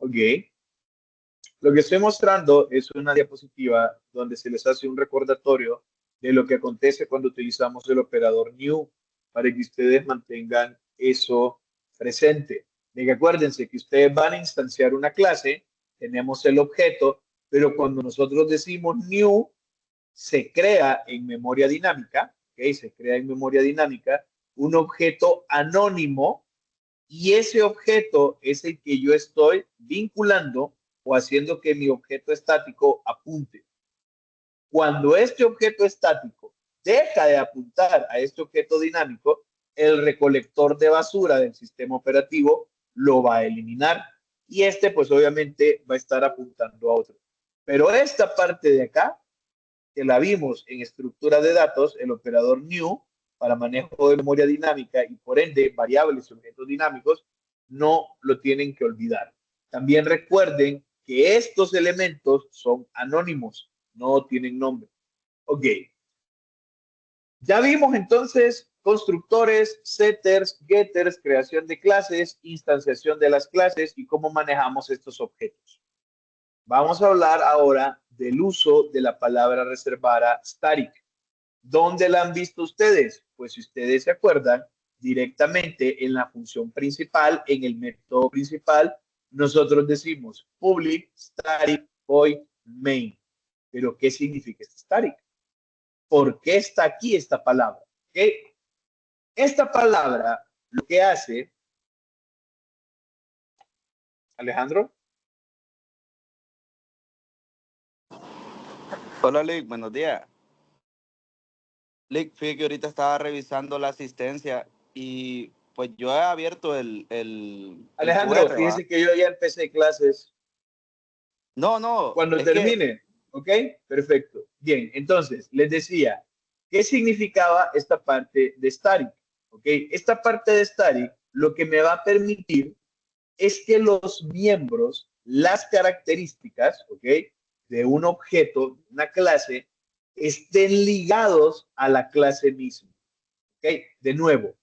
Ok. Lo que estoy mostrando es una diapositiva donde se les hace un recordatorio de lo que acontece cuando utilizamos el operador new para que ustedes mantengan eso presente. De que acuérdense que ustedes van a instanciar una clase, tenemos el objeto, pero cuando nosotros decimos new, se crea en memoria dinámica, ¿ok? Se crea en memoria dinámica un objeto anónimo y ese objeto es el que yo estoy vinculando o haciendo que mi objeto estático apunte. Cuando este objeto estático deja de apuntar a este objeto dinámico, el recolector de basura del sistema operativo lo va a eliminar y este pues obviamente va a estar apuntando a otro. Pero esta parte de acá, que la vimos en estructura de datos, el operador new para manejo de memoria dinámica y por ende variables y objetos dinámicos, no lo tienen que olvidar. También recuerden que estos elementos son anónimos, no tienen nombre. Ok. Ya vimos entonces constructores, setters, getters, creación de clases, instanciación de las clases y cómo manejamos estos objetos. Vamos a hablar ahora del uso de la palabra reservada static. ¿Dónde la han visto ustedes? Pues si ustedes se acuerdan, directamente en la función principal, en el método principal, nosotros decimos public static void main. Pero ¿qué significa este static? ¿Por qué está aquí esta palabra? ¿Okay? Esta palabra lo que hace, Alejandro. Hola, Lick, buenos días. Lick, fíjate que ahorita estaba revisando la asistencia y pues yo he abierto el Alejandro, QR, ¿va? fíjese que yo ya empecé clases. No, Cuando es que, termine, ¿ok? Perfecto. Bien, entonces, les decía, ¿qué significaba esta parte de static? ¿Ok? Esta parte de static lo que me va a permitir es que los miembros, las características, ¿ok? De un objeto, una clase, estén ligados a la clase misma. ¿Ok? De nuevo,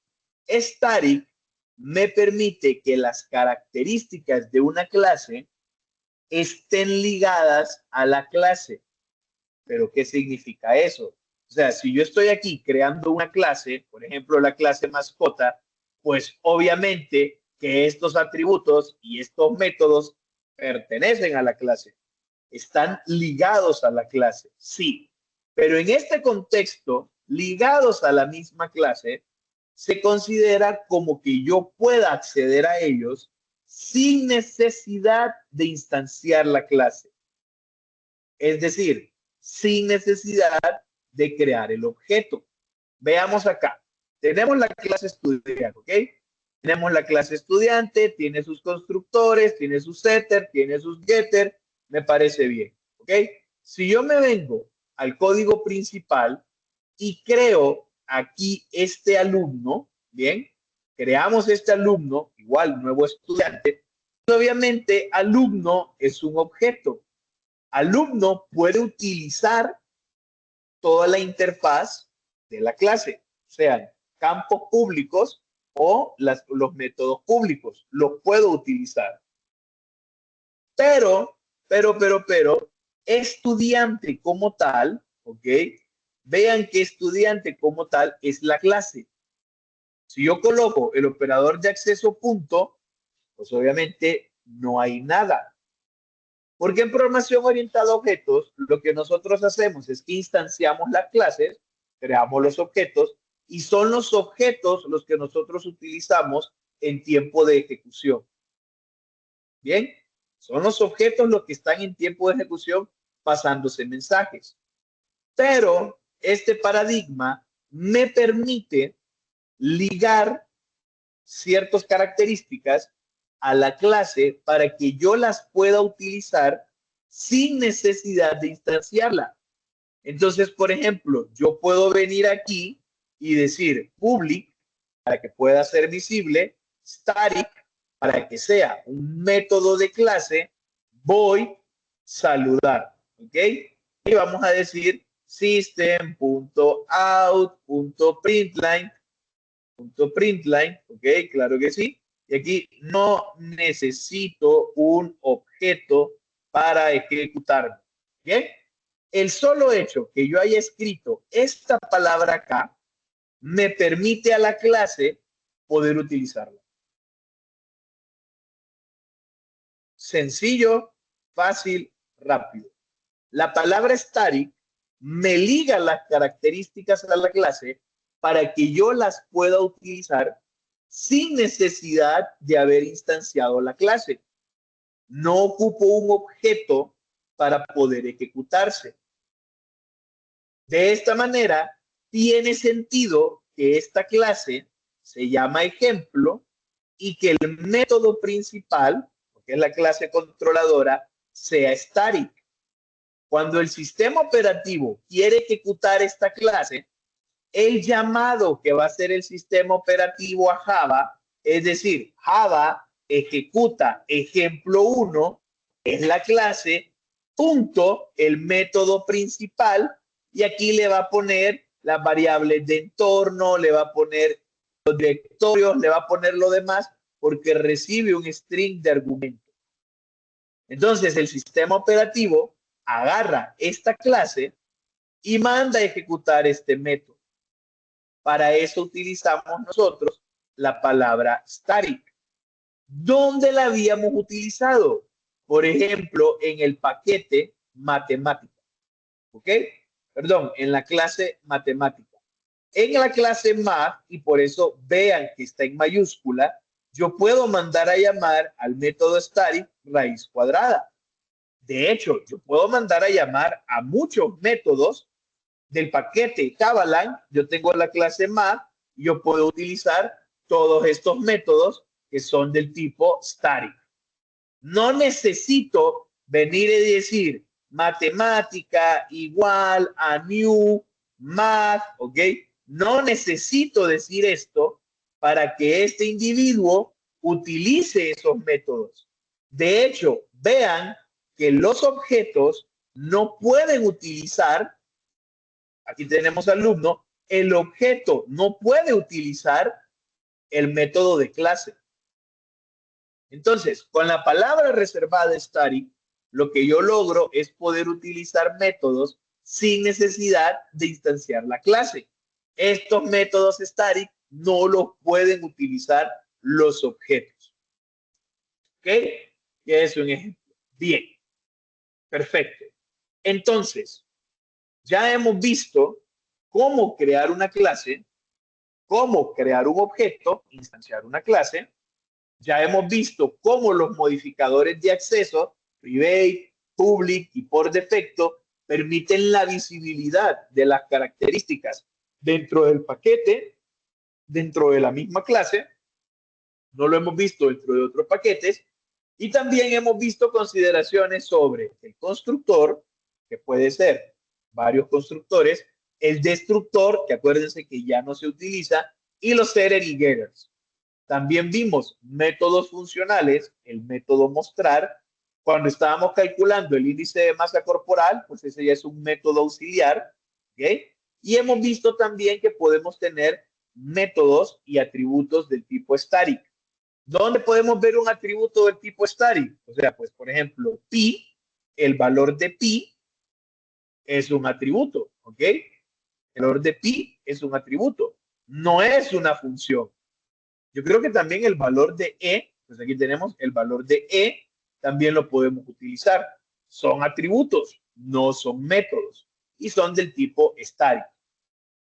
static me permite que las características de una clase estén ligadas a la clase. ¿Pero qué significa eso? O sea, si yo estoy aquí creando una clase, por ejemplo, la clase mascota, pues obviamente que estos atributos y estos métodos pertenecen a la clase, están ligados a la clase, sí, pero en este contexto, ligados a la misma clase, se considera como que yo pueda acceder a ellos sin necesidad de instanciar la clase. Es decir, sin necesidad de crear el objeto. Veamos acá. Tenemos la clase estudiante, ¿ok? Tenemos la clase estudiante, tiene sus constructores, tiene sus setter, tiene sus getter, me parece bien, ¿ok? Si yo me vengo al código principal y creo aquí este alumno, bien, creamos este alumno, igual nuevo estudiante, obviamente alumno es un objeto. Alumno puede utilizar toda la interfaz de la clase, sean campos públicos o los métodos públicos, los puedo utilizar. Pero, estudiante como tal, ¿ok? Vean que estudiante como tal es la clase. Si yo coloco el operador de acceso punto, pues obviamente no hay nada. Porque en programación orientada a objetos, lo que nosotros hacemos es que instanciamos las clases, creamos los objetos y son los objetos los que nosotros utilizamos en tiempo de ejecución. Bien, son los objetos los que están en tiempo de ejecución pasándose mensajes. Pero este paradigma me permite ligar ciertas características a la clase para que yo las pueda utilizar sin necesidad de instanciarla. Entonces, por ejemplo, yo puedo venir aquí y decir public para que pueda ser visible, static para que sea un método de clase, voy saludar, ¿ok? Y vamos a decir system.out.println, ¿ok? Claro que sí. Y aquí no necesito un objeto para ejecutarme. ¿Bien? El solo hecho que yo haya escrito esta palabra acá me permite a la clase poder utilizarla. Sencillo, fácil, rápido. La palabra static me liga las características a la clase para que yo las pueda utilizar sin necesidad de haber instanciado la clase. No ocupo un objeto para poder ejecutarse. De esta manera, tiene sentido que esta clase se llama ejemplo y que el método principal, que es la clase controladora, sea static. Cuando el sistema operativo quiere ejecutar esta clase, el llamado que va a hacer el sistema operativo a Java, es decir, Java ejecuta ejemplo 1, es la clase, punto, el método principal, y aquí le va a poner las variables de entorno, le va a poner los directorios, le va a poner lo demás, porque recibe un string de argumento. Entonces, el sistema operativo agarra esta clase y manda a ejecutar este método. Para eso utilizamos nosotros la palabra static. ¿Dónde la habíamos utilizado? Por ejemplo, en el paquete matemática. ¿Ok? Perdón, en la clase matemática. En la clase math, y por eso vean que está en mayúscula, yo puedo mandar a llamar al método static raíz cuadrada. De hecho, yo puedo mandar a llamar a muchos métodos del paquete Javalang. Yo tengo la clase math y yo puedo utilizar todos estos métodos que son del tipo static. No necesito venir y decir matemática igual a new math, ¿ok? No necesito decir esto para que este individuo utilice esos métodos. De hecho, vean que los objetos no pueden utilizar, aquí tenemos alumno, el objeto no puede utilizar el método de clase. Entonces, con la palabra reservada static, lo que yo logro es poder utilizar métodos sin necesidad de instanciar la clase. Estos métodos static no los pueden utilizar los objetos. ¿Ok? Que es un ejemplo. Bien. Perfecto. Entonces, ya hemos visto cómo crear una clase, cómo crear un objeto, instanciar una clase. Ya hemos visto cómo los modificadores de acceso, private, public y por defecto, permiten la visibilidad de las características dentro del paquete, dentro de la misma clase. No lo hemos visto dentro de otros paquetes. Y también hemos visto consideraciones sobre el constructor, que puede ser varios constructores, el destructor, que acuérdense que ya no se utiliza, y los setter y getters. También vimos métodos funcionales, el método mostrar. Cuando estábamos calculando el índice de masa corporal, pues ese ya es un método auxiliar. ¿Okay? Y hemos visto también que podemos tener métodos y atributos del tipo static. ¿Dónde podemos ver un atributo del tipo static? O sea, pues por ejemplo, pi, el valor de pi es un atributo. ¿Ok? El valor de pi es un atributo, no es una función. Yo creo que también el valor de E, pues aquí tenemos el valor de E, también lo podemos utilizar. Son atributos, no son métodos y son del tipo static.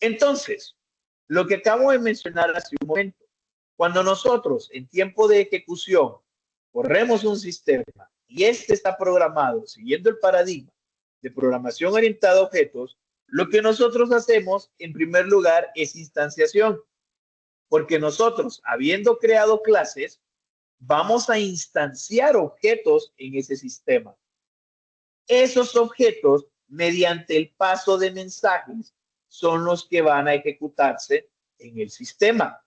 Entonces, lo que acabo de mencionar hace un momento, cuando nosotros en tiempo de ejecución corremos un sistema y este está programado siguiendo el paradigma de programación orientada a objetos, lo que nosotros hacemos en primer lugar es instanciación. Porque nosotros, habiendo creado clases, vamos a instanciar objetos en ese sistema. Esos objetos, mediante el paso de mensajes, son los que van a ejecutarse en el sistema.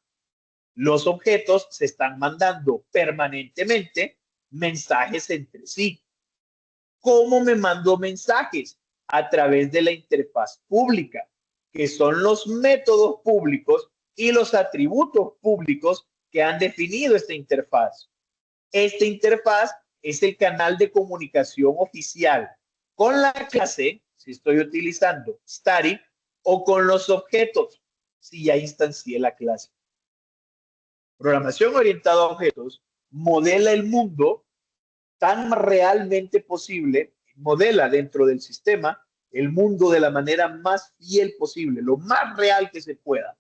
Los objetos se están mandando permanentemente mensajes entre sí. ¿Cómo me mando mensajes? A través de la interfaz pública, que son los métodos públicos y los atributos públicos que han definido esta interfaz. Esta interfaz es el canal de comunicación oficial con la clase, si estoy utilizando static, o con los objetos, si ya instancié la clase. Programación orientada a objetos modela el mundo tan realmente posible, modela dentro del sistema el mundo de la manera más fiel posible, lo más real que se pueda.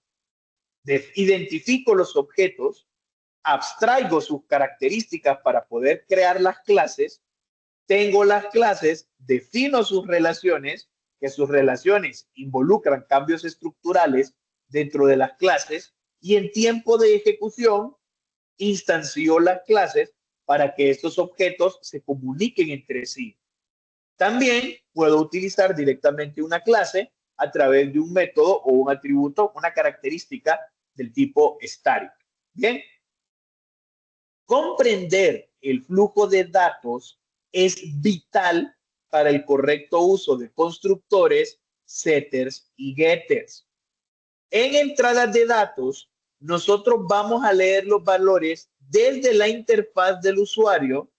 Identifico los objetos, abstraigo sus características para poder crear las clases, tengo las clases, defino sus relaciones, que sus relaciones involucran cambios estructurales dentro de las clases, y en tiempo de ejecución instancio las clases para que estos objetos se comuniquen entre sí. También puedo utilizar directamente una clase a través de un método o un atributo, una característica del tipo static. Bien. Comprender el flujo de datos es vital para el correcto uso de constructores, setters y getters. En entradas de datos, nosotros vamos a leer los valores desde la interfaz del usuario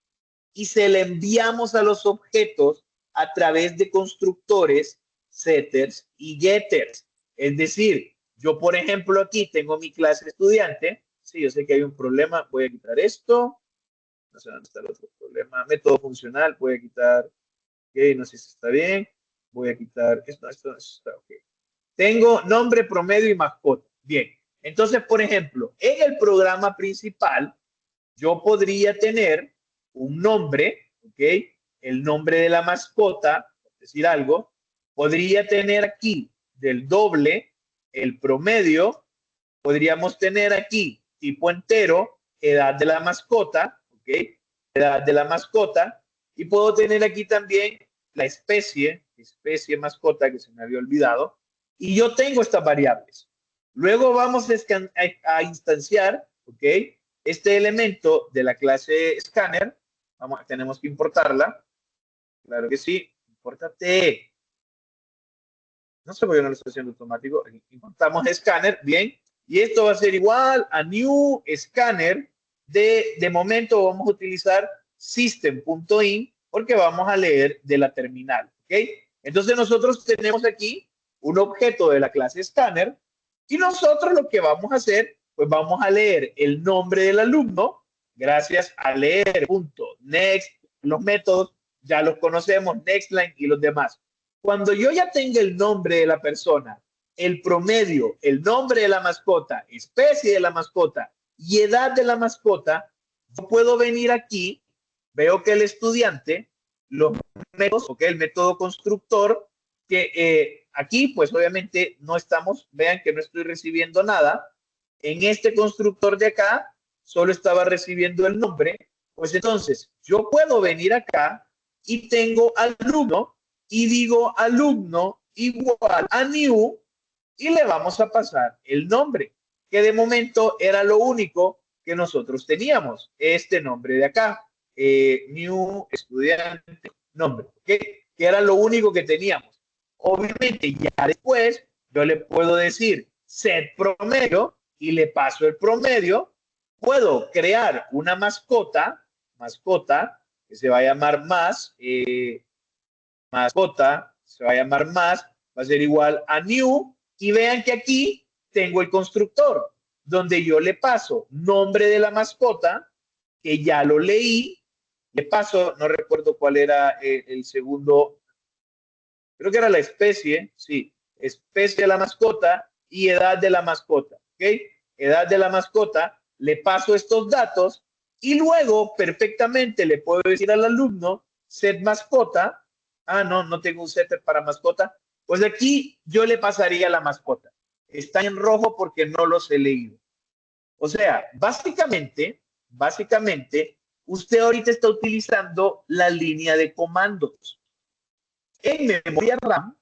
y se le enviamos a los objetos a través de constructores, setters y getters. Es decir, yo, por ejemplo, aquí tengo mi clase estudiante. Sí, yo sé que hay un problema. Voy a quitar esto. No sé dónde está el otro problema. Método funcional. Voy a quitar. Ok, no sé si está bien. Voy a quitar esto. Esto está ok. Tengo nombre, promedio y mascota. Bien. Entonces, por ejemplo, en el programa principal, yo podría tener un nombre, ¿ok? El nombre de la mascota, por decir algo. Podría tener aquí del doble el promedio. Podríamos tener aquí tipo entero, edad de la mascota, ¿ok? Edad de la mascota. Y puedo tener aquí también la especie mascota que se me había olvidado. Y yo tengo estas variables. Luego vamos a instanciar, ¿ok? Este elemento de la clase scanner. Tenemos que importarla. Claro que sí. Impórtate. No sé por qué no lo estoy haciendo automático. Importamos scanner. Bien. Y esto va a ser igual a new scanner. De momento vamos a utilizar system.in porque vamos a leer de la terminal. ¿Ok? Entonces nosotros tenemos aquí un objeto de la clase scanner y nosotros lo que vamos a hacer, pues vamos a leer el nombre del alumno gracias a leer.next. Los métodos ya los conocemos, nextline y los demás. Cuando yo ya tenga el nombre de la persona, el promedio, el nombre de la mascota, especie de la mascota y edad de la mascota, yo puedo venir aquí, veo que el estudiante, los métodos, okay, el método constructor, que aquí pues obviamente no estamos, vean que no estoy recibiendo nada. En este constructor de acá solo estaba recibiendo el nombre. Pues entonces yo puedo venir acá y tengo alumno y digo alumno igual a new y le vamos a pasar el nombre, que de momento era lo único que nosotros teníamos, este nombre de acá, new estudiante nombre, ¿okay? Que era lo único que teníamos. Obviamente ya después yo le puedo decir set promedio y le paso el promedio. Puedo crear una mascota que se va a llamar mascota, se va a llamar más, va a ser igual a new, y vean que aquí tengo el constructor, donde yo le paso nombre de la mascota, que ya lo leí, le paso, no recuerdo cuál era el segundo, creo que era la especie, sí, especie de la mascota y edad de la mascota, ¿ok? Edad de la mascota, le paso estos datos y luego perfectamente le puedo decir al alumno set mascota. Ah, no tengo un setter para mascota. Pues aquí yo le pasaría la mascota. Está en rojo porque no los he leído. O sea, básicamente, usted ahorita está utilizando la línea de comandos. En memoria RAM,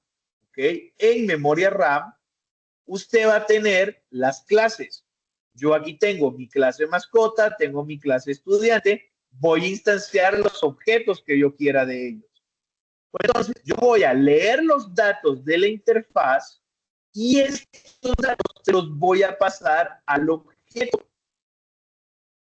¿ok? En memoria RAM, usted va a tener las clases. Yo aquí tengo mi clase mascota, tengo mi clase estudiante, voy a instanciar los objetos que yo quiera de ellos. Entonces, yo voy a leer los datos de la interfaz y estos datos se los voy a pasar al objeto.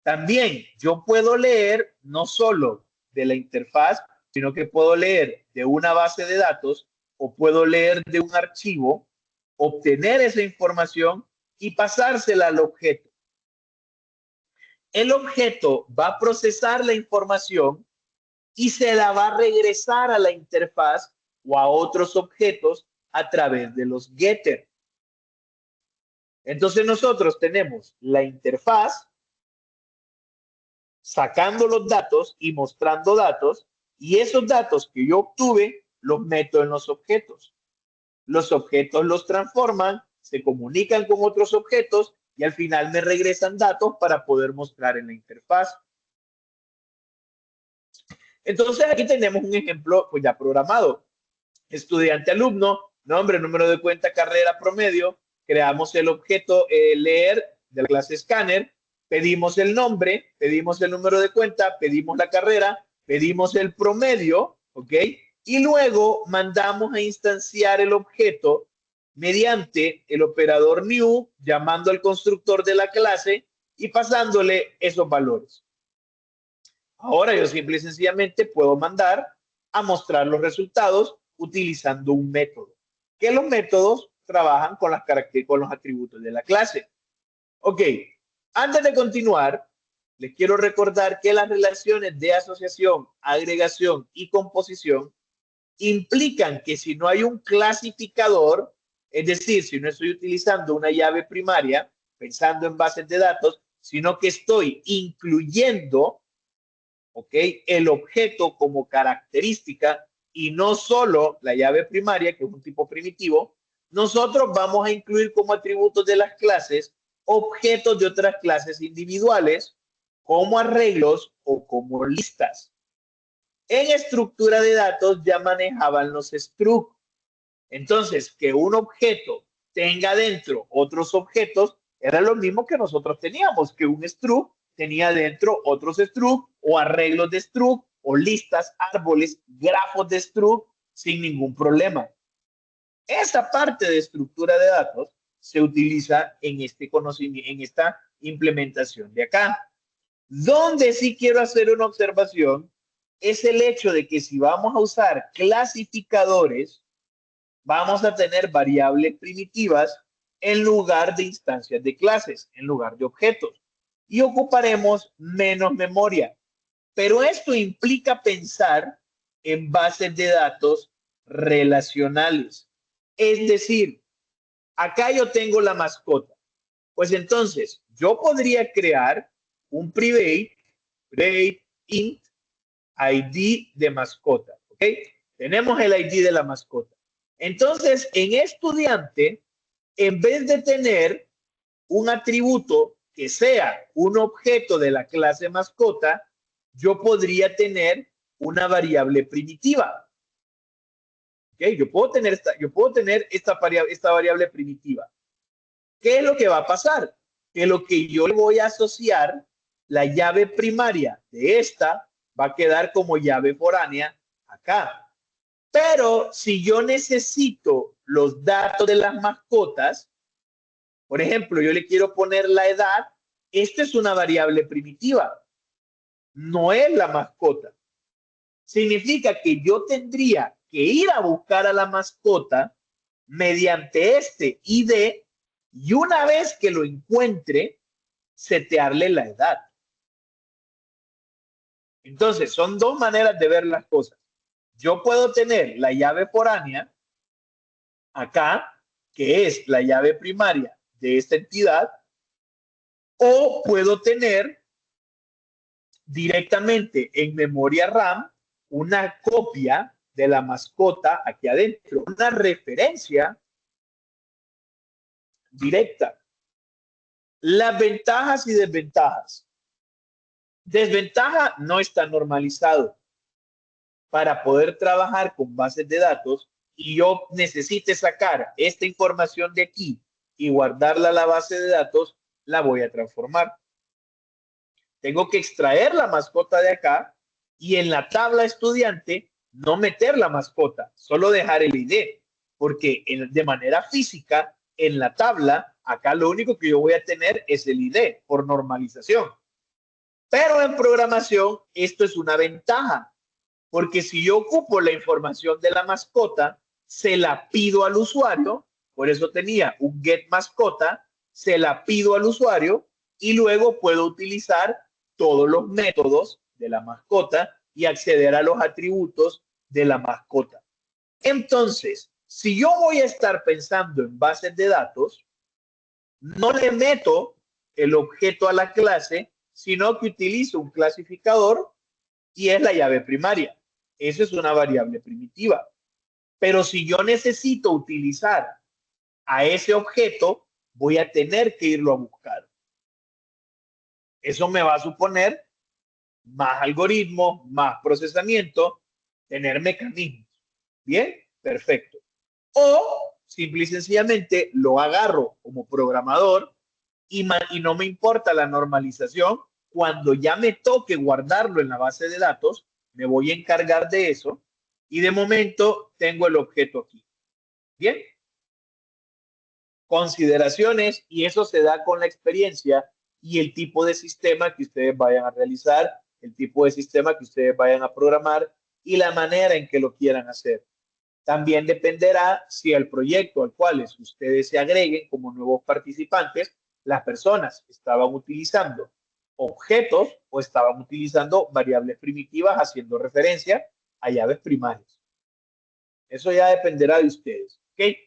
También yo puedo leer no solo de la interfaz, sino que puedo leer de una base de datos o puedo leer de un archivo, obtener esa información y pasársela al objeto. El objeto va a procesar la información y se la va a regresar a la interfaz o a otros objetos a través de los getter. Entonces nosotros tenemos la interfaz sacando los datos y mostrando datos, y esos datos que yo obtuve los meto en los objetos. Los objetos los transforman, se comunican con otros objetos y al final me regresan datos para poder mostrar en la interfaz. Entonces aquí tenemos un ejemplo pues ya programado. Estudiante, alumno, nombre, número de cuenta, carrera, promedio. Creamos el objeto leer de la clase Scanner. Pedimos el nombre, pedimos el número de cuenta, pedimos la carrera, pedimos el promedio, ¿ok? Y luego mandamos a instanciar el objeto mediante el operador new, llamando al constructor de la clase y pasándole esos valores. Ahora yo simple y sencillamente puedo mandar a mostrar los resultados utilizando un método. Que los métodos trabajan con los atributos de la clase. Ok, antes de continuar, les quiero recordar que las relaciones de asociación, agregación y composición implican que si no hay un clasificador, es decir, si no estoy utilizando una llave primaria, pensando en bases de datos, sino que estoy incluyendo, ¿ok?, el objeto como característica y no solo la llave primaria, que es un tipo primitivo, nosotros vamos a incluir como atributos de las clases objetos de otras clases individuales como arreglos o como listas. En estructura de datos ya manejaban los struct. Entonces, que un objeto tenga dentro otros objetos era lo mismo que nosotros teníamos, que un struct tenía dentro otros struct o arreglos de struct o listas, árboles, grafos de struct sin ningún problema. Esa parte de estructura de datos se utiliza en este conocimiento, en esta implementación de acá. Donde sí quiero hacer una observación es el hecho de que si vamos a usar clasificadores, vamos a tener variables primitivas en lugar de instancias de clases, en lugar de objetos, y ocuparemos menos memoria. Pero esto implica pensar en bases de datos relacionales. Es decir, acá yo tengo la mascota. Pues entonces, yo podría crear un private int ID de mascota, ¿ok? Tenemos el ID de la mascota. Entonces, en estudiante, en vez de tener un atributo que sea un objeto de la clase mascota, yo podría tener una variable primitiva. ¿Okay? Yo puedo tener esta variable primitiva. ¿Qué es lo que va a pasar? Que lo que yo le voy a asociar, la llave primaria de esta, va a quedar como llave foránea acá. Pero si yo necesito los datos de las mascotas, por ejemplo, yo le quiero poner la edad, esta es una variable primitiva, no es la mascota. Significa que yo tendría que ir a buscar a la mascota mediante este ID y una vez que lo encuentre, setearle la edad. Entonces, son dos maneras de ver las cosas. Yo puedo tener la llave foránea acá, que es la llave primaria de esta entidad, o puedo tener directamente en memoria RAM una copia de la mascota aquí adentro, una referencia directa. Las ventajas y desventajas. Desventaja, no está normalizado. Para poder trabajar con bases de datos y yo necesite sacar esta información de aquí y guardarla a la base de datos, la voy a transformar. Tengo que extraer la mascota de acá y en la tabla estudiante no meter la mascota, solo dejar el ID, porque de manera física en la tabla acá lo único que yo voy a tener es el ID por normalización. Pero en programación esto es una ventaja, porque si yo ocupo la información de la mascota, se la pido al usuario, por eso tenía un get mascota, se la pido al usuario y luego puedo utilizar todos los métodos de la mascota y acceder a los atributos de la mascota. Entonces, si yo voy a estar pensando en bases de datos, no le meto el objeto a la clase, sino que utilizo un clasificador y es la llave primaria. Eso es una variable primitiva. Pero si yo necesito utilizar a ese objeto, voy a tener que irlo a buscar. Eso me va a suponer más algoritmos, más procesamiento, tener mecanismos. Bien, perfecto. O simple y sencillamente lo agarro como programador y no me importa la normalización. Cuando ya me toque guardarlo en la base de datos, me voy a encargar de eso y de momento tengo el objeto aquí. Bien. Consideraciones, y eso se da con la experiencia y el tipo de sistema que ustedes vayan a realizar, el tipo de sistema que ustedes vayan a programar y la manera en que lo quieran hacer. También dependerá si el proyecto al cual ustedes se agreguen como nuevos participantes, las personas estaban utilizando objetos o estaban utilizando variables primitivas haciendo referencia a llaves primarias. Eso ya dependerá de ustedes. ¿Ok?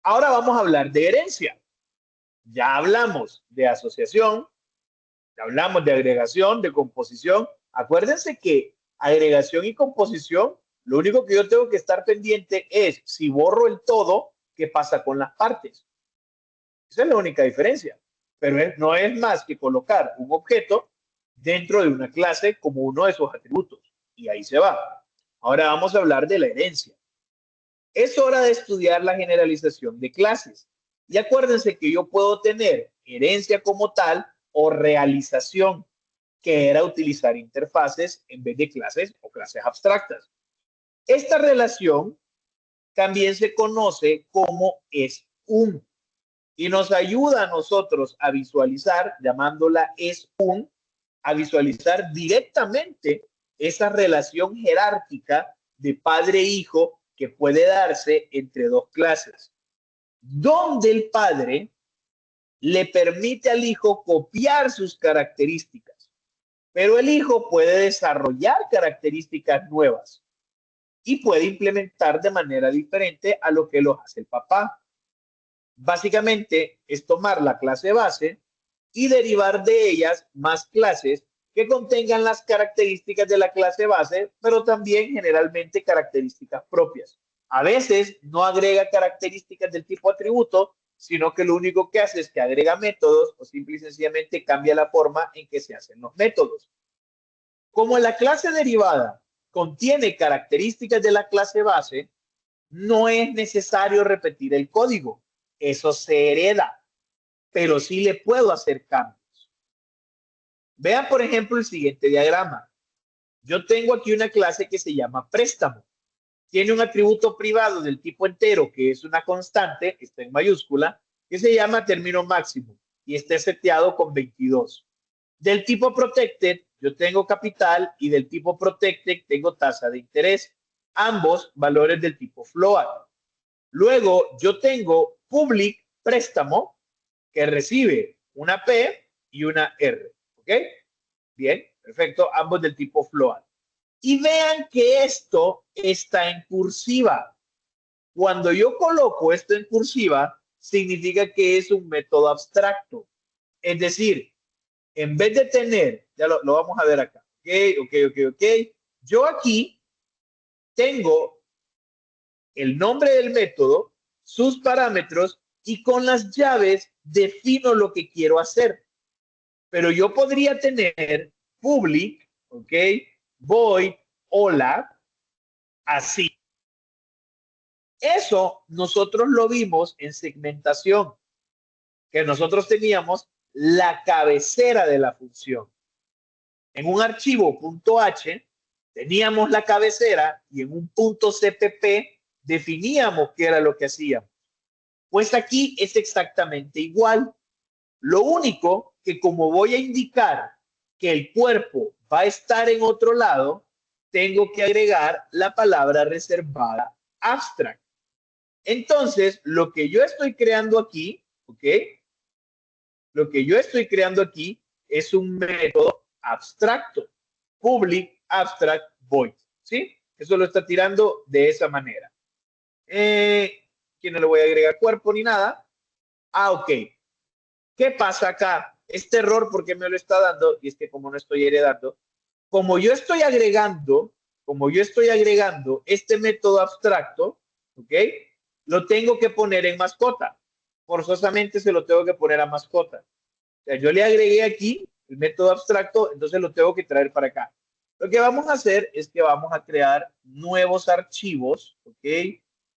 Ahora vamos a hablar de herencia. Ya hablamos de asociación, ya hablamos de agregación, de composición. Acuérdense que agregación y composición, lo único que yo tengo que estar pendiente es si borro el todo, ¿qué pasa con las partes? Esa es la única diferencia. Pero no es más que colocar un objeto dentro de una clase como uno de sus atributos. Y ahí se va. Ahora vamos a hablar de la herencia. Es hora de estudiar la generalización de clases. Y acuérdense que yo puedo tener herencia como tal o realización, que era utilizar interfaces en vez de clases o clases abstractas. Esta relación también se conoce como es un y nos ayuda a nosotros a visualizar, llamándola es un, a visualizar directamente esa relación jerárquica de padre-hijo que puede darse entre dos clases, donde el padre le permite al hijo copiar sus características, pero el hijo puede desarrollar características nuevas y puede implementar de manera diferente a lo que lo hace el papá. Básicamente es tomar la clase base y derivar de ellas más clases que contengan las características de la clase base, pero también generalmente características propias. A veces no agrega características del tipo atributo, sino que lo único que hace es que agrega métodos o simple y sencillamente cambia la forma en que se hacen los métodos. Como la clase derivada contiene características de la clase base, no es necesario repetir el código. Eso se hereda, pero sí le puedo hacer cambios. Vean, por ejemplo, el siguiente diagrama. Yo tengo aquí una clase que se llama préstamo. Tiene un atributo privado del tipo entero, que es una constante, que está en mayúscula, que se llama término máximo y está seteado con 22. Del tipo protected, yo tengo capital y del tipo protected tengo tasa de interés. Ambos valores del tipo float. Luego yo tengo public préstamo que recibe una P y una R. ¿Ok? Bien, perfecto. Ambos del tipo float. Y vean que esto está en cursiva. Cuando yo coloco esto en cursiva, significa que es un método abstracto. Es decir, en vez de tener, ya lo vamos a ver acá. Ok. Yo aquí tengo el nombre del método, sus parámetros y con las llaves defino lo que quiero hacer. Pero yo podría tener public, ok, void, hola, así. Eso nosotros lo vimos en segmentación, que nosotros teníamos la cabecera de la función. En un archivo .h teníamos la cabecera y en un .cpp definíamos qué era lo que hacíamos. Pues aquí es exactamente igual. Lo único que como voy a indicar que el cuerpo va a estar en otro lado, tengo que agregar la palabra reservada abstract. Entonces, lo que yo estoy creando aquí, ¿ok? Lo que yo estoy creando aquí es un método abstracto, public abstract void, ¿sí? Eso lo está tirando de esa manera. Que no le voy a agregar cuerpo ni nada. Ah, ok. ¿Qué pasa acá? Este error, ¿por qué me lo está dando? Y es que como no estoy heredando, como yo estoy agregando, este método abstracto, ¿ok? Lo tengo que poner en mascota. Forzosamente se lo tengo que poner a mascota. O sea, yo le agregué aquí el método abstracto, entonces lo tengo que traer para acá. Lo que vamos a hacer es que vamos a crear nuevos archivos, ¿ok?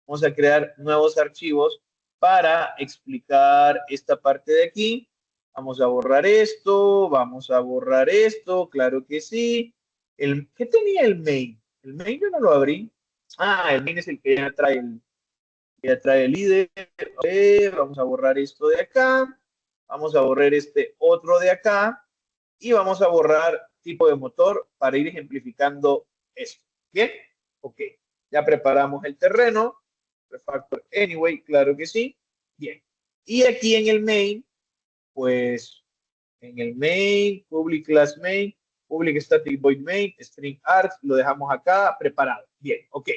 Vamos a crear nuevos archivos para explicar esta parte de aquí. Vamos a borrar esto, claro que sí. ¿Qué tenía el main? El main yo no lo abrí. Ah, el main es el que ya trae el IDE. Vamos a borrar esto de acá. Vamos a borrar este otro de acá. Y vamos a borrar tipo de motor para ir ejemplificando esto. ¿Bien? Ok. Ya preparamos el terreno. Refactor anyway, claro que sí. Bien. Y aquí en el main, pues en el main, public class main, public static void main, string args, lo dejamos acá preparado. Bien, ok.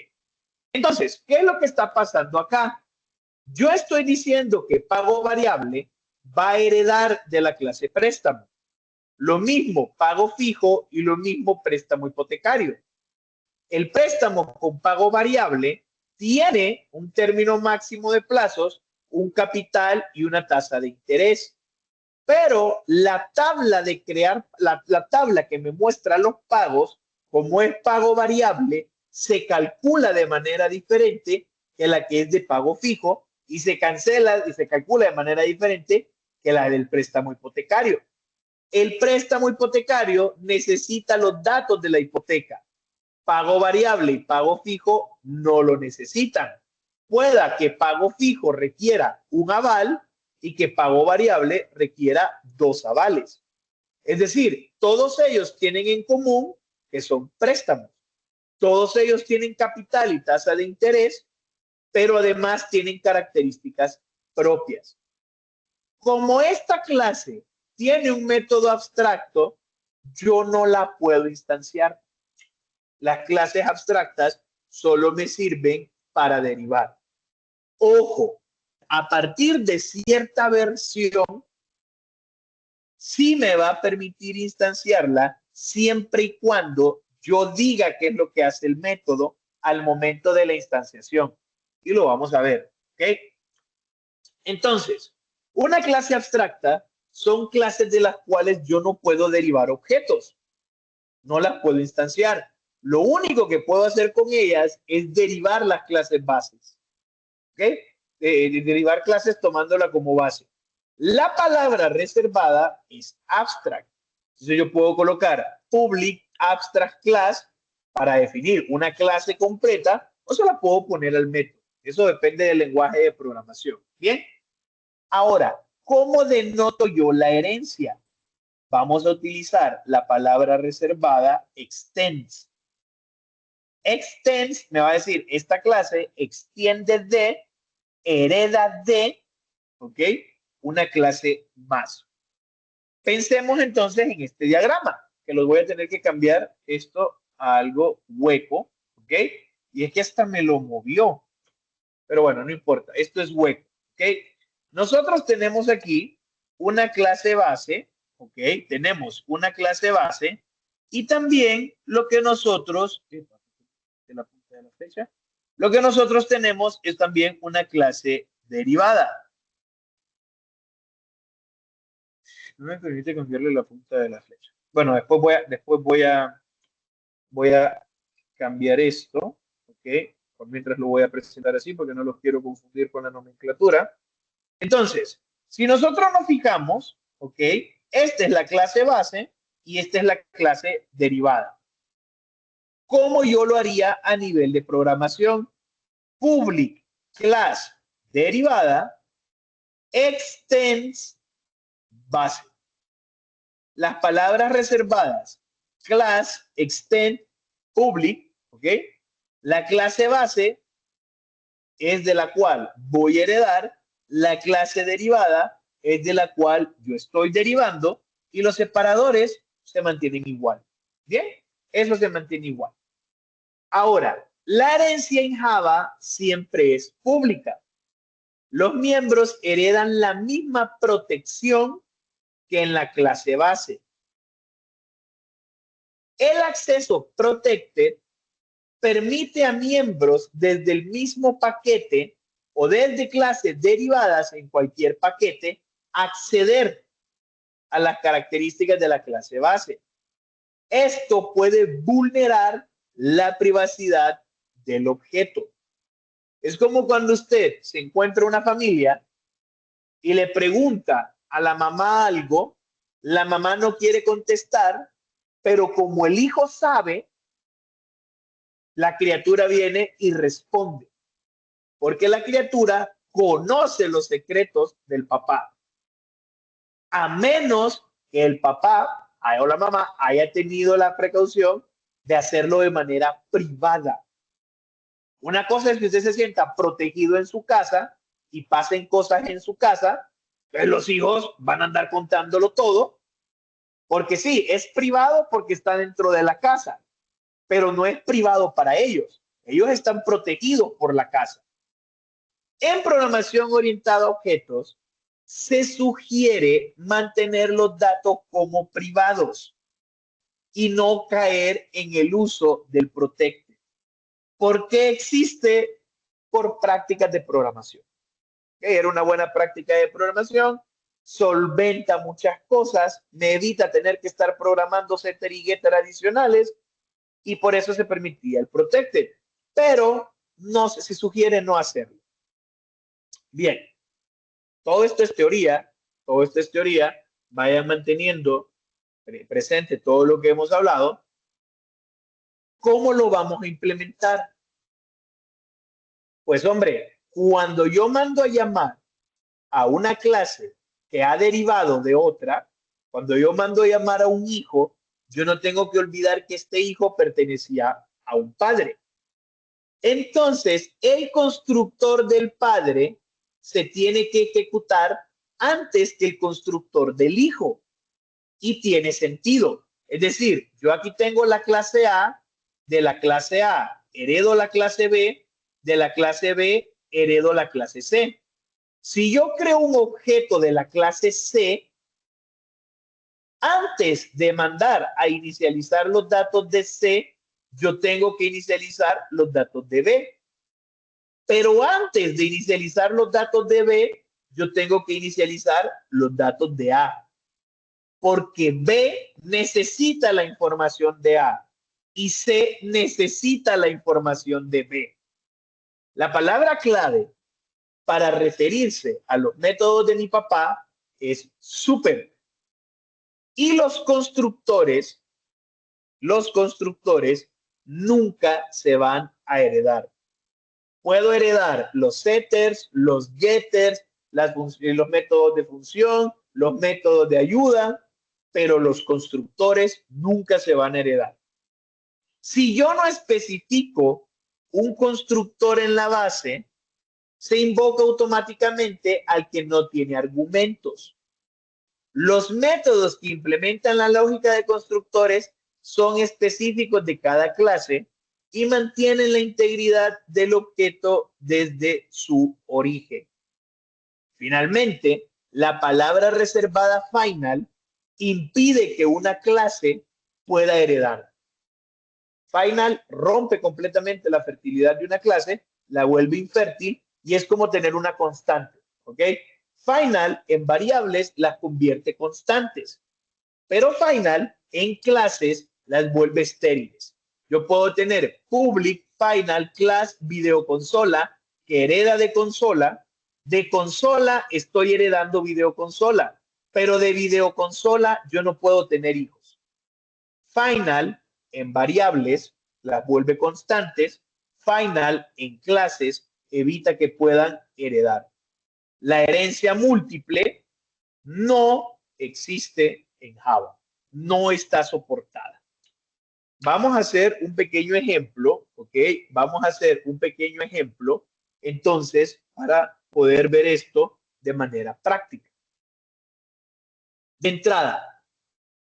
Entonces, ¿qué es lo que está pasando acá? Yo estoy diciendo que pago variable va a heredar de la clase préstamo. Lo mismo pago fijo y lo mismo préstamo hipotecario. El préstamo con pago variable tiene un término máximo de plazos, un capital y una tasa de interés. Pero la tabla de crear, la tabla que me muestra los pagos, como es pago variable, se calcula de manera diferente que la que es de pago fijo y se cancela y se calcula de manera diferente que la del préstamo hipotecario. El préstamo hipotecario necesita los datos de la hipoteca. Pago variable y pago fijo no lo necesitan. Pueda que pago fijo requiera un aval y que pago variable requiera dos avales. Es decir, todos ellos tienen en común que son préstamos. Todos ellos tienen capital y tasa de interés, pero además tienen características propias. Como esta clase tiene un método abstracto, yo no la puedo instanciar. Las clases abstractas solo me sirven para derivar. Ojo, a partir de cierta versión, sí me va a permitir instanciarla siempre y cuando yo diga qué es lo que hace el método al momento de la instanciación. Y lo vamos a ver, ¿ok? Entonces, una clase abstracta son clases de las cuales yo no puedo derivar objetos, no las puedo instanciar. Lo único que puedo hacer con ellas es derivar las clases bases, ¿ok? Derivar clases tomándola como base. La palabra reservada es abstract. Entonces yo puedo colocar public abstract class para definir una clase completa o se la puedo poner al método. Eso depende del lenguaje de programación. Bien. Ahora, ¿cómo denoto yo la herencia? Vamos a utilizar la palabra reservada extends. Extends me va a decir, esta clase extiende de, hereda de, ¿ok? Una clase más. Pensemos entonces en este diagrama, que los voy a tener que cambiar esto a algo hueco, ¿ok? Y es que hasta me lo movió. Pero bueno, no importa, esto es hueco, ¿ok? Nosotros tenemos aquí una clase base, ¿ok? Tenemos una clase base y también lo que nosotros, de la punta de la flecha, lo que nosotros tenemos es también una clase derivada. No me permite cambiarle la punta de la flecha. Bueno, después voy a cambiar esto, ¿ok? Por mientras lo voy a presentar así porque no los quiero confundir con la nomenclatura. Entonces, si nosotros nos fijamos, ¿ok? Esta es la clase base y esta es la clase derivada. ¿Cómo yo lo haría a nivel de programación? Public class derivada extends base. las palabras reservadas, class, extend, public, ¿ok? La clase base es de la cual voy a heredar, la clase derivada es de la cual yo estoy derivando y los separadores se mantienen igual. Bien, eso se mantiene igual. Ahora, la herencia en Java siempre es pública. Los miembros heredan la misma protección que en la clase base. El acceso protected permite a miembros desde el mismo paquete o desde clases derivadas en cualquier paquete acceder a las características de la clase base. Esto puede vulnerar la privacidad del objeto. Es como cuando usted se encuentra una familia y le pregunta a la mamá algo, la mamá no quiere contestar, pero como el hijo sabe, la criatura viene y responde, porque la criatura conoce los secretos del papá, a menos que el papá o la mamá haya tenido la precaución de hacerlo de manera privada. Una cosa es que usted se sienta protegido en su casa y pasen cosas en su casa, pues los hijos van a andar contándolo todo, porque sí, es privado porque está dentro de la casa, pero no es privado para ellos. Ellos están protegidos por la casa. En programación orientada a objetos, se sugiere mantener los datos como privados y no caer en el uso del protected. ¿Por qué existe? Por prácticas de programación. Era una buena práctica de programación, solventa muchas cosas, me evita tener que estar programando setter y getter adicionales y por eso se permitía el protected, pero no se sugiere no hacerlo. Bien, todo esto es teoría, vayan manteniendo presente todo lo que hemos hablado. ¿Cómo lo vamos a implementar? Pues hombre, cuando yo mando a llamar a una clase que ha derivado de otra, cuando yo mando a llamar a un hijo, yo no tengo que olvidar que este hijo pertenecía a un padre. Entonces, el constructor del padre se tiene que ejecutar antes que el constructor del hijo. Y tiene sentido. Es decir, yo aquí tengo la clase A, de la clase A heredo la clase B, de la clase B heredo la clase C. Si yo creo un objeto de la clase C, antes de mandar a inicializar los datos de C, yo tengo que inicializar los datos de B. Pero antes de inicializar los datos de B, yo tengo que inicializar los datos de A. Porque B necesita la información de A y C necesita la información de B. La palabra clave para referirse a los métodos de mi papá es súper. Y los constructores nunca se van a heredar. Puedo heredar los setters, los getters, los métodos de función, los métodos de ayuda, pero los constructores nunca se van a heredar. Si yo no especifico un constructor en la base, se invoca automáticamente al que no tiene argumentos. Los métodos que implementan la lógica de constructores son específicos de cada clase y mantienen la integridad del objeto desde su origen. Finalmente, la palabra reservada final impide que una clase pueda heredar. Final rompe completamente la fertilidad de una clase, la vuelve infértil y es como tener una constante, ¿ok? Final en variables las convierte constantes, pero final en clases las vuelve estériles. Yo puedo tener public final class videoconsola que hereda de consola estoy heredando videoconsola, pero de videoconsola yo no puedo tener hijos. Final en variables las vuelve constantes, final en clases evita que puedan heredar. La herencia múltiple no existe en Java. no está soportada. Vamos a hacer un pequeño ejemplo, ¿ok? Vamos a hacer un pequeño ejemplo, entonces, para poder ver esto de manera práctica. De entrada,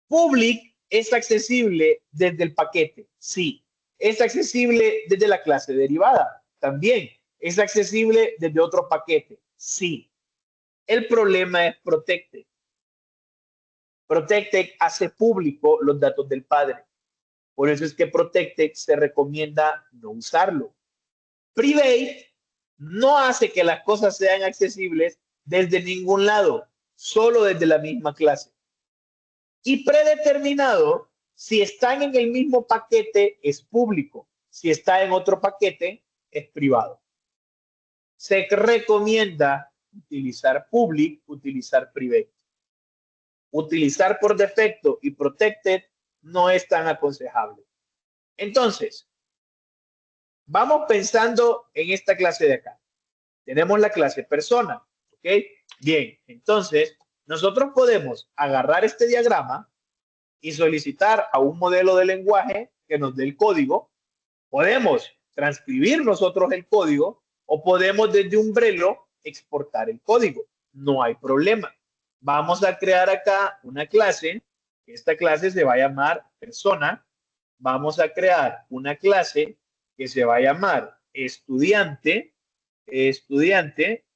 public es accesible desde el paquete, sí. Es accesible desde la clase derivada, también. Es accesible desde otro paquete, sí. El problema es protected. Protected hace público los datos del padre. Por eso es que protected se recomienda no usarlo. Private no hace que las cosas sean accesibles desde ningún lado, solo desde la misma clase. Y predeterminado, si están en el mismo paquete, es público. Si está en otro paquete, es privado. Se recomienda utilizar public, utilizar private. Utilizar por defecto y protected no es tan aconsejable. Entonces, vamos pensando en esta clase de acá. Tenemos la clase persona, ¿ok? Bien, entonces nosotros podemos agarrar este diagrama y solicitar a un modelo de lenguaje que nos dé el código. Podemos transcribir nosotros el código o podemos desde Umbrello exportar el código. No hay problema. Vamos a crear acá una clase. Esta clase se va a llamar persona. Vamos a crear una clase que se va a llamar estudiante. Estudiante.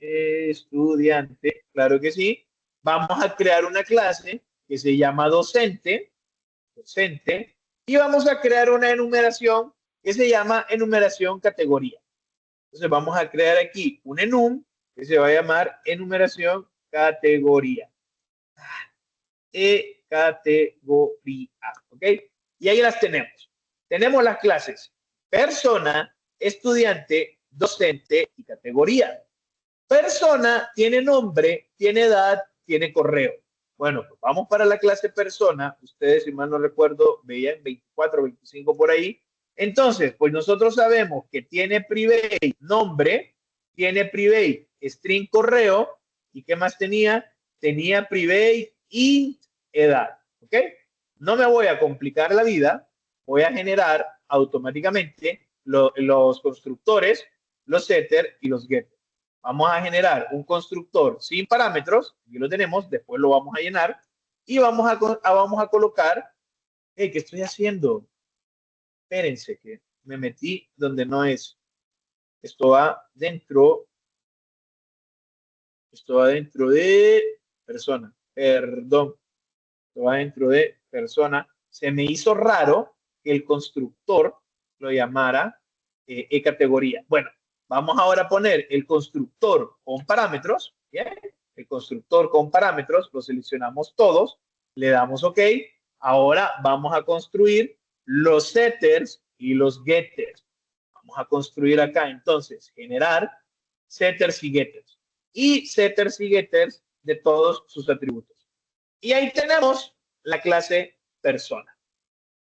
Estudiante. Claro que sí. Vamos a crear una clase que se llama docente. Docente. Y vamos a crear una enumeración que se llama enumeración categoría. Entonces vamos a crear aquí un enum que se va a llamar enumeración categoría. Categoría, ¿ok? Y ahí las tenemos. Tenemos las clases persona, estudiante, docente y categoría. Persona tiene nombre, tiene edad, tiene correo. Bueno, pues vamos para la clase persona. Ustedes, si mal no recuerdo, veían 24, 25 por ahí. Entonces, pues nosotros sabemos que tiene private nombre, tiene private string correo, ¿y qué más tenía? Tenía private int edad, ¿ok? No me voy a complicar la vida, voy a generar automáticamente los constructores, los setter y los getter. Vamos a generar un constructor sin parámetros, aquí lo tenemos, después lo vamos a llenar y vamos a colocar, hey, ¿qué estoy haciendo? Espérense que me metí donde no es. Esto va dentro de persona, perdón, esto va dentro de persona. Se me hizo raro que el constructor lo llamara categoría. Bueno, vamos ahora a poner el constructor con parámetros, ¿bien? El constructor con parámetros, lo seleccionamos todos, le damos OK. Ahora vamos a construir los setters y los getters. Vamos a construir acá entonces, generar setters y getters. Y setters y getters de todos sus atributos. Y ahí tenemos la clase persona.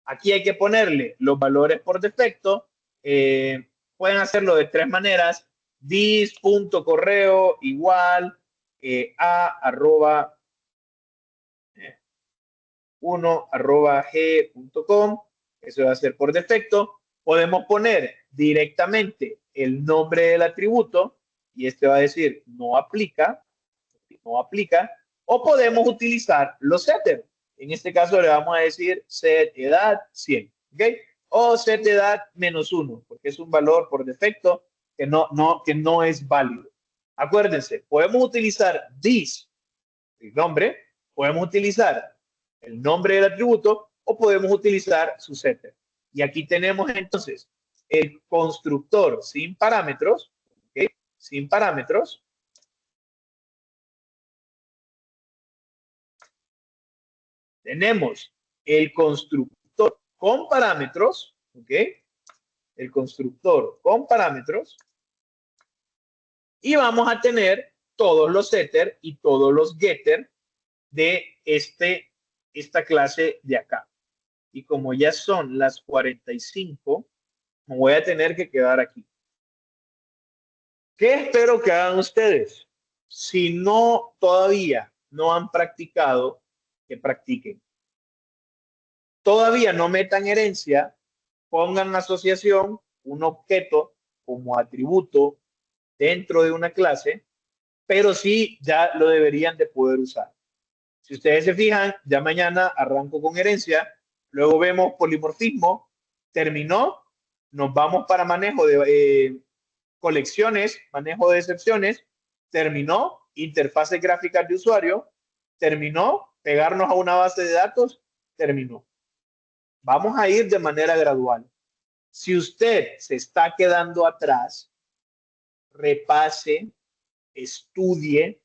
Aquí hay que ponerle los valores por defecto. Pueden hacerlo de tres maneras. dis.correo igual a arroba 1 arroba g.com. Eso va a ser por defecto. Podemos poner directamente el nombre del atributo y este va a decir no aplica, no aplica. O podemos utilizar los setters. En este caso le vamos a decir set edad 100, ¿ok? O set edad -1, porque es un valor por defecto que no es válido. Acuérdense, podemos utilizar this, el nombre, podemos utilizar el nombre del atributo o podemos utilizar su setter. Y aquí tenemos entonces el constructor sin parámetros, ¿ok? Sin parámetros. Tenemos el constructor con parámetros, ¿ok? El constructor con parámetros. Y vamos a tener todos los setters y todos los getters de esta clase de acá. Y como ya son las 45, me voy a tener que quedar aquí. ¿Qué espero que hagan ustedes? Si no todavía no han practicado, que practiquen. Todavía no metan herencia, pongan asociación, un objeto como atributo dentro de una clase, pero sí ya lo deberían de poder usar. Si ustedes se fijan, ya mañana arranco con herencia, luego vemos polimorfismo, terminó, nos vamos para manejo de colecciones, manejo de excepciones, terminó, interfaces gráficas de usuario, terminó, pegarnos a una base de datos, terminó. Vamos a ir de manera gradual. Si usted se está quedando atrás, repase, estudie,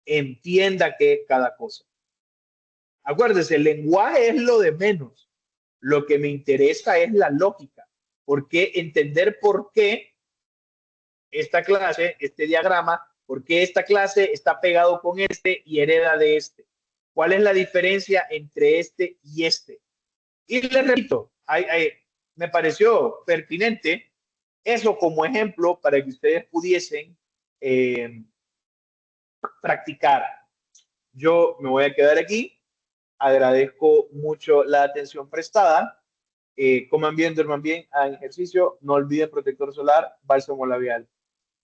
entienda qué es cada cosa. Acuérdese, el lenguaje es lo de menos. Lo que me interesa es la lógica. ¿Por qué? Entender por qué esta clase, este diagrama, por qué esta clase está pegado con este y hereda de este. ¿Cuál es la diferencia entre este y este? Y les repito, me pareció pertinente eso como ejemplo para que ustedes pudiesen practicar. Yo me voy a quedar aquí. Agradezco mucho la atención prestada. Coman bien, duerman bien, hagan ejercicio. No olviden protector solar, bálsamo labial.